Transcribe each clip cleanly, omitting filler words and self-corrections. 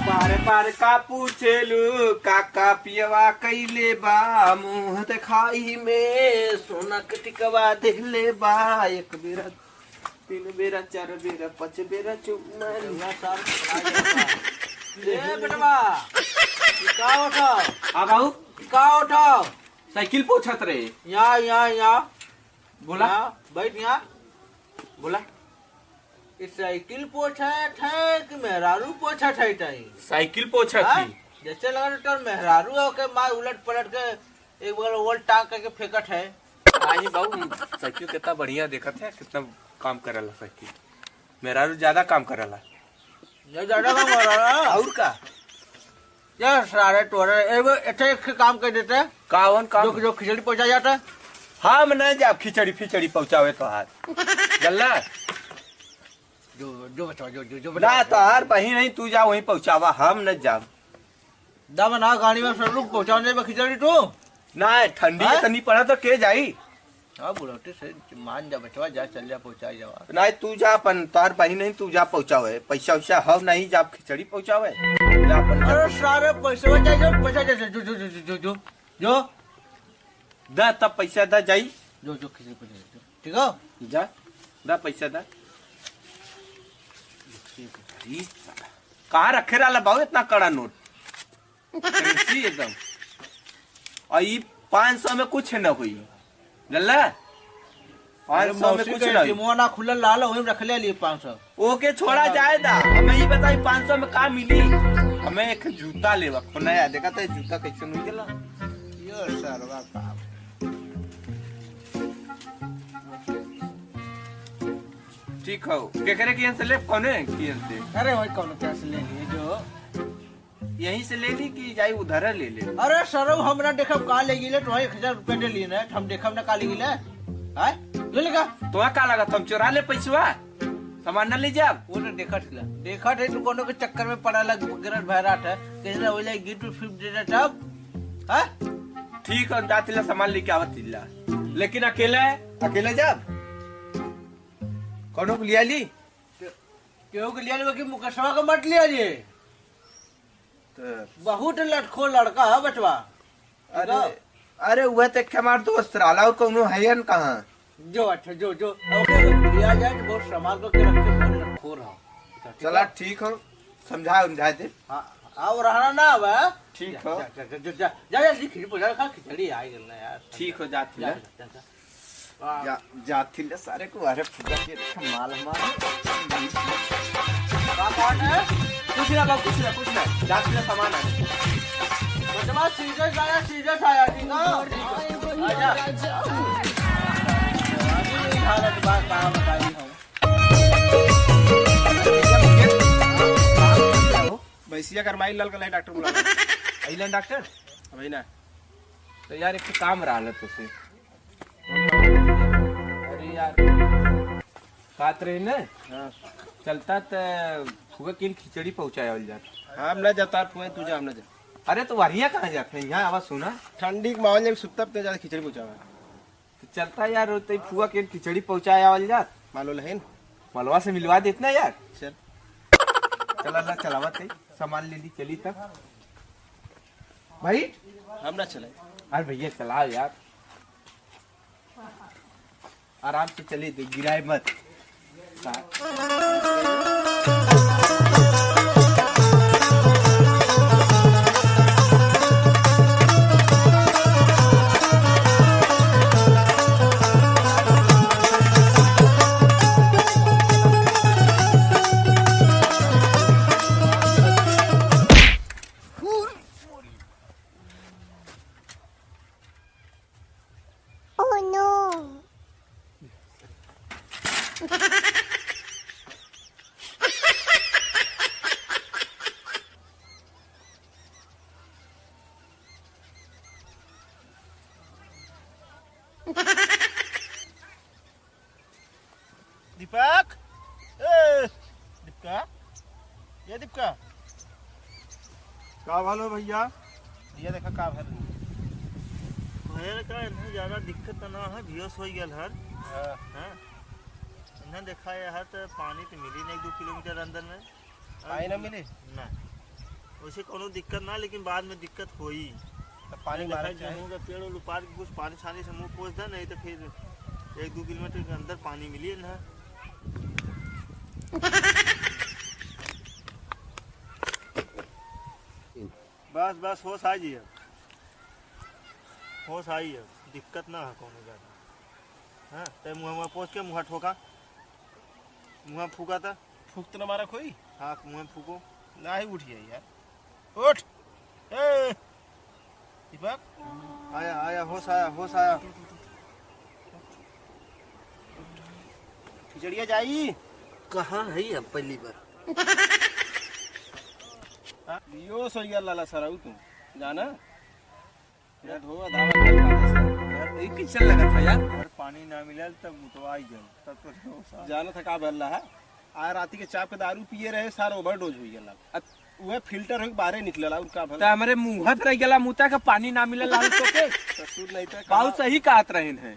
पार पार का पूछेलू काका पियवा कैले बा मुंह दिखाई में सोना के टिकवा देले बा एक बेरा तीन बेरा चार बेरा पांच बेरा चुम्मा बेटवा का उठाओ आ बाबू का उठाओ साइकिल पोछत रहे यहाँ बोला बैठ यहाँ बोला साइकिल पोछा है कि मेहरारू पोछा है साइकिल पोछत थी जैसे लगा तो मेहरारू हो के माँ उलट पलट के एक बार ओल्ड टांग करके फेंकत है। आई बाबू साइकिल कितना बढ़िया देखत है कितना काम करला साइकिल मेहरारू ज्यादा काम करला ये ज्यादा काम कर रहा और का यार सारे टोरे एक काम कर देते हैं कावन काम जो खिचड़ी पहुंचा जाता है। हाँ मैं नहीं जाब खिचड़ी फिचड़ी पहुंचावे तो हाथ गल्ला जो बताओ जो ना तो हर बही नहीं तू जा वहीं पहुंचावा हम न जाब दम ना गाड़ी में सब लोग पहुंचाने में खिचड़ी तो ना ठंडी तनी पड़ा तो के जाई हाँ बुढ़ौती से मान जा बचवा जा चल जा पहुंचा जावा नहीं तू जा अपन तार बही नहीं तू जा पहुंचावे पैसा वैसा हम नहीं जाब खिचड़ी पहुंचावे जा अपन अरे सारे पैसे चाहिए पैसा जैसे जो दा तब पैसा दा जाई जो खिचड़ी पहुंचा ठीक है जा दा पैसा दा कहाँ रखे रहा बाबू इतना कड़ा नोट एकदम और ये 500 में कुछ न हुई जल्ला 500 में कुछ ना खुला लाल वही रख ले लिए 500 ओके छोड़ा जाएगा हमें ये बताई 500 में कहाँ मिली हमें एक जूता लेवा नया देखा था जूता कैसे नहीं गला ये सरवा काम ठीक हो क्या करे कि से ले कौन है कि से अरे भाई कौन कैसे ले लिए जो यहीं से ले ली कि जाई उधर ले ले अरे सरव हमरा देखब का ले गिले तो 1000 रुपया दे लिए ना हम देखब ना का ले गिले है जो लेगा तो का लगा तुम चुरा ले पैसवा सामान न ले जा वो ने देखा है तो कोनो के चक्कर में पड़ा लग गिरत भैराट है कहना ओले गिफ्ट फिफ्ट दे तब है ठीक है जातिला सामान लेके आवत तिला लेकिन अकेले जा कोनो को लिया ली क्यों के लिया कि मुकशवा का मत लिया जी तो बहुत लटखो लड़का है बचवा अरे वह तो हमार दोस्त राला कोनो है कहाँ जो अच्छा जो ओके लिया जाए तो बहुत संभाल को रख के बहुत लटखो रहा चला ठीक हो समझा दे आओ रहना ना अब ठीक हो जा जल्दी खिचड़ी पहुंचा खा खिचड़ी आई गल यार ठीक हो जातिला जातिला सारे को अरे फुगा के माल हमारा कौन है कुछ ना जातिला सामान है बचवा सीधे आया ठीक है आजा हालत बात कहां बताई हूं भैंसिया करमाई लाल का डॉक्टर बुला आइलन डॉक्टर भाई ना तो यार एक काम रहा तुझसे अरे यार बात रही ना हाँ चलता तो फुगा किन खिचड़ी पहुंचाया जाता हम न जाता फुआ तू जा हम न जा अरे तो वारिया कहाँ जाते हैं यहाँ आवाज सुना ठंडी के माहौल में सुतब ते ज्यादा खिचड़ी पहुंचावा तो चलता यार तो फुगा किन खिचड़ी पहुंचाया वाल जात मालूम है मलवा से मिलवा देतना यार चल चल अल्लाह चलावत है सामान ले ली चली तक भाई हम ना चले अरे भैया चलाओ यार आराम से चले दे गिराए मत दीपक दीपका ये दीपका का वालो भैया ये देखा का भर भैया का इन्हें ज्यादा दिक्कत ना है बेहोश हो गया हर हां इन्हें देखा है हर तो पानी तो मिली नहीं 2 किलोमीटर अंदर में पानी ना मिली ना वैसे कोनो दिक्कत ना, लेकिन बाद में दिक्कत होई। तो पानी मारे चाहिए। गेहूं का पेड़ उड़ उपाड़ के कुछ पानी छानी से मुंह पोंछ दे, नहीं तो फिर 1-2 किलोमीटर के अंदर पानी मिली ना। बस बस होश आ जी, होश आई है, दिक्कत ना है कोनो ज्यादा। हाँ ते मुँह पोंछ के मुँह ठोका, मुँह फूका था। फूक तो न मारा कोई हाँ मुँह फूको। ना ही उठिए यार, उठ। ए दीपक, आया आया होश आया, होश आया। खिचड़िया जाई कहाँ है अब पहली बार? यो सो गया लाला सराऊ तुम जाना यार, धोआ धावा कर खाते से यार एक ही चल लगा था यार। अगर पानी ना मिला तब तो आ ही जाओ, तब तो होश आ। जाना था का बल्ला है। आ राती के चाप के दारू पिए रहे, सारा ओवरडोज हुई गया। वह फिल्टर हो के बाहर निकलला उनका भला। तो हमारे मुंह पर गला मुता का पानी ना मिले लाल तो के ससुर नहीं था बहुत सही कहत रहन है।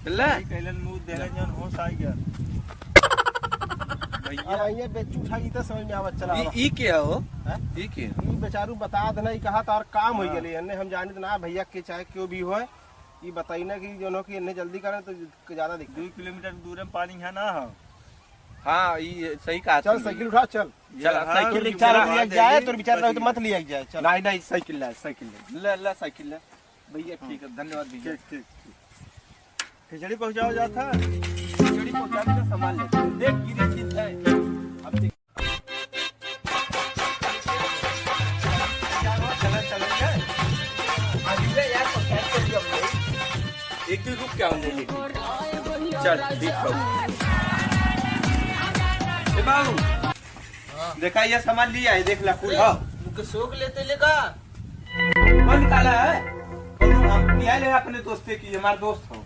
चल्ला कैलन मुंह देले जन होश आ गया। अब ये बेचू उठाई तो समझ में आवत चला। ई के हो? हैं? ई के? ई बेचारू बता देना, ई कहा तार काम हो गेले अन्ने हम जाने तो ना भैया के चाहे क्यों भी होए, ई बताई ना कि जोनो कि इन्ने जल्दी करें तो ज्यादा दिक्कत। 2 किलोमीटर दूर में पानी है ना। हाँ हाँ ये सही कहा। चल साइकिल उठा चल। चल हाँ, साइकिल तो विचार लिया लिया जाए तो विचार रहे तो मत लिया जाए। चल नहीं नहीं साइकिल ला, साइकिल ले ले साइकिल ले भैया। ठीक है धन्यवाद भैया। ठीक। खिचड़ी पहुंचाओ जाता। खिचड़ी पहुंचाने का सामान ले देख गिरे चीज है। अब देख यार एक दिन रुक क्या होंगे। चल ठीक है बाबू, देखा ये सामान लिया है, देख ला कुल। हाँ शौक लेते लेगा कौन काला है? हम लिया ले अपने दोस्ते की, हमारे दोस्त हो।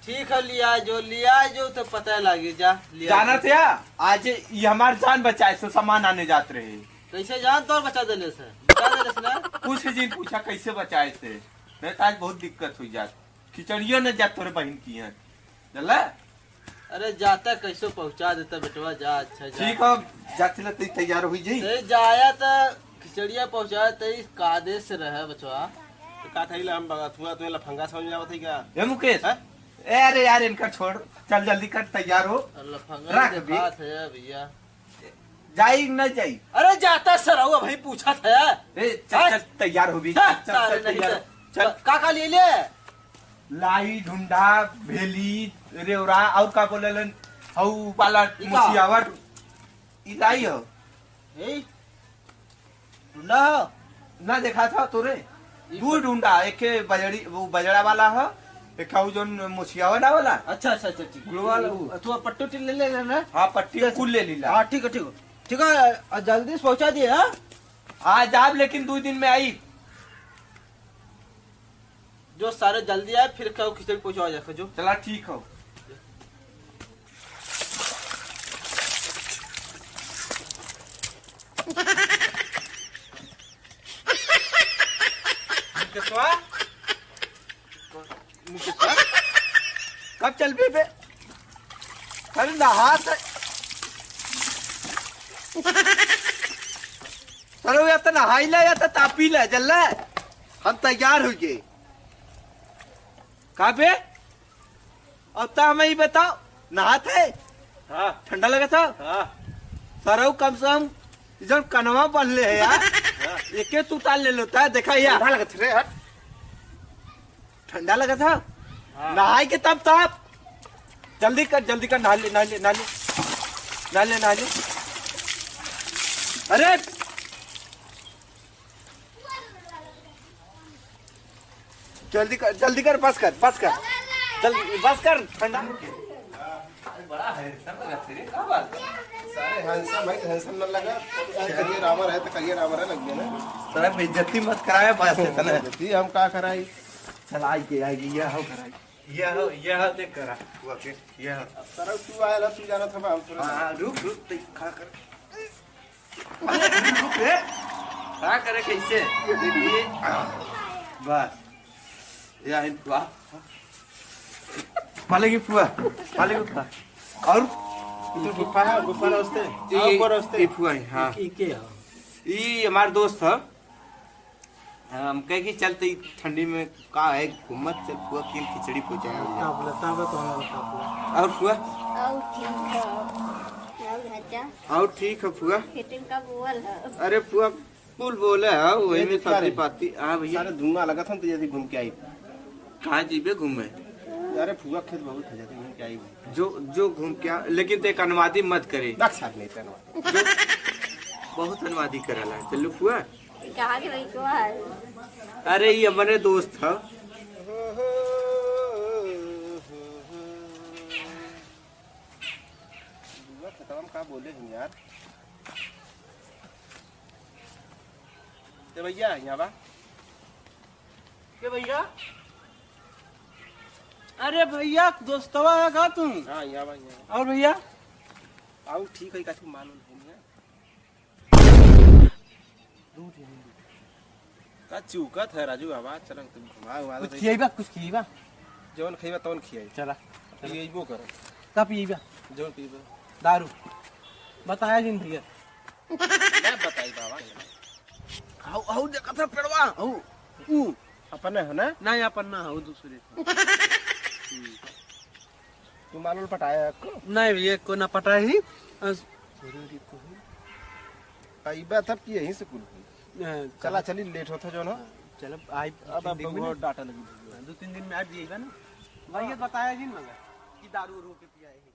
ठीक है, लिया जो तो पता लगे जा लिया। जाना था आज ये हमारी जान बचाए सो सामान आने जाते रहे। कैसे जान तो बचा देले से, बता देले से ना। कुछ दिन पूछा कैसे बचाए थे, नहीं तो आज बहुत दिक्कत हुई जात। खिचड़ियों न जात तोरे बहन की है चला। अरे जाता कैसे पहुंचा देता बेटवा, जा अच्छा जा। ठीक है जाते ला तैयार हुई जी। ते जाया तो खिचड़िया पहुंचा ते कादे से रहे बचवा। तो का थैला हम बगा थुआ तो लफंगा समझ में आवत है क्या? ये मुकेश अरे यार इनका छोड़, चल जल्दी कर तैयार हो। लफंगा रख के भी। बात है भैया। जाई न जाई? अरे जाता सराऊ भाई पूछा था यार। चल चल तैयार हो भी। चल चल तैयार हो। चल का ले ले लाई ढूंढा भेली रेवरा और का बोलेलन हऊ पाला मुसियावट इलाई हो। ए ढूंढा ना देखा था तोरे दू ढूंढा, एक बजड़ी वो बजड़ा वाला हो, एक हऊ जोन मुसियावट वाला। अच्छा ठीक गुड़ वाला तू पट्टी ले ले ना। हाँ पट्टी कुल ले लीला। हाँ ठीक है जल्दी से पहुंचा दिए। हाँ हाँ जाब लेकिन 2 दिन में आई। जो सारे जल्दी आए फिर क्या खिचड़ी पहुंचा जाएगा जो। चला ठीक हो। कब चल भी बे? अरे नहा चलो या तो नहाई ला या तो तापी ला चल ला। हम तैयार हो गए। कहाँ पे? अब तो हमें ही बताओ नहाते। हाँ ठंडा लगा था। हाँ सरऊ कम से कम जब कनवा बन ले है यार। एक तू ताल ले लेता है, देखा यार ठंडा लगा थे हट। ठंडा लगा था। हाँ। नहाई के तब ताप जल्दी कर नहा ले। अरे जल्दी कर बस कर जल्दी बस कर। ठंडा बड़ा है क्या बात? सारे हैंडसम भाई, हैंडसम न लगा करिए रामर है तो करिए रामर है लग गया ना। सारा बेइज्जती मत करावे बस इतना। जी हम का कराई। चल आएगी ये हो कराई ये हो देख करा हुआ के ये हो। सर तू आया तू जाना था हम थोड़ा। हाँ रुक तो खड़ा कर। रुक रे खड़ा करे कैसे देखिए बस या वाह पालेगी फुआ और तो गुफा है, गुफा रास्ते ये फुआ है। हाँ के ये हमारे दोस्त है, हम कहे कि चलते ठंडी में का है घूमत चल फुआ की खिचड़ी पूछा और फुआ और ठीक है फुआ। अरे फुआ फुल बोले है वही में सब्जी पाती। हाँ भैया सारे धुआं लगा था तो यदि घूम के आई कहाँ जीबे घूमे। अरे फुआ खेत बहुत है जाती घूम के आई जो घूम के लेकिन ते अनुवादी मत करे। साथ नहीं पहनवा बहुत अनुवादी करला चलो फुआ। कहाँ के भाई को है? अरे ये हमारे दोस्त है। खत्म का बोले हम यार ते भैया यहाँ बा के भैया। अरे भैया दोस्तवा है का तुम। हाँ यहाँ बा यहाँ और भैया आओ ठीक है का तू मालूम है का चूकत है राजू आवाज चलन तुम घुमा कुछ खियाइबा कुछ खियाइबा। जौन खइबा तौन खियाई चला पीबो करो का पिएबा। जौन पीबो दारू बताया जिन भैया। मैं बताई बाबा आओ आओ देखा था पेड़वा आओ ऊ अपन है ना नहीं अपन ना हो दूसरे तू मालूम पटाया को नहीं भैया को ना पटा ही पीबा तब की यहीं से कुल चला चली लेट होता जो ना चलो आई अब बहुत डाटा लगी 2-3 दिन में आ जाइएगा ना। भैया बताया जी मगर कि दारू रो के पिया है।